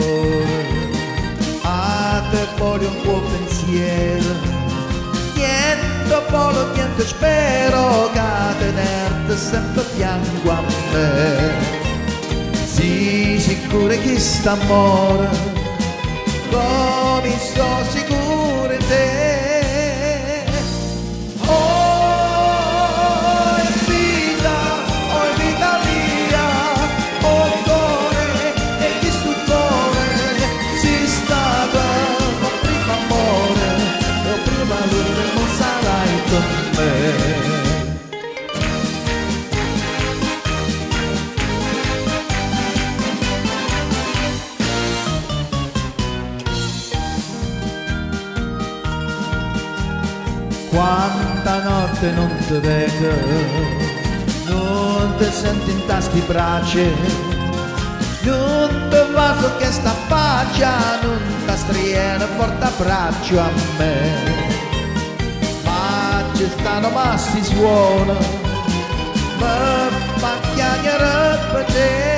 cuore, a te voglio un tuo pensiero, niente volo, niente spero, che tenerti sempre a fianco a me. Sii sicura che st'amore, come sto sicuro in te. Quanta notte non ti vedo, non ti senti in tasca i braccia, non ti vaso che sta faccia, non ti striena forte abbraccio a me. Ma ci stanno massi suona, ma chiacchiere per te.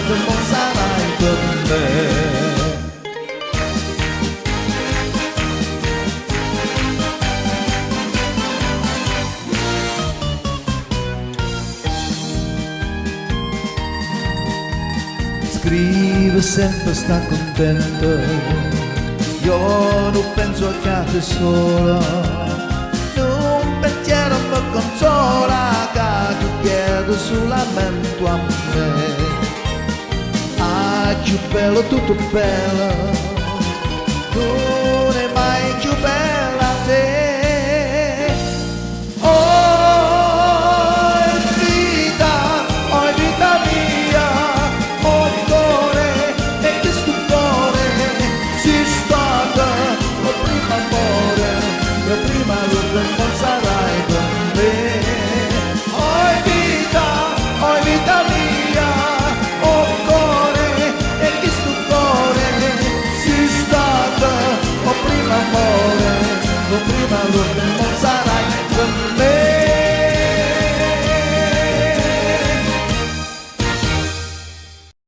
Non sarai con me. Scrive sempre sta contento, io non penso a te sola, non pensiero mi consola, che tu chiedi solamente a me. Più bello, tutto bello, non è mai più bella te.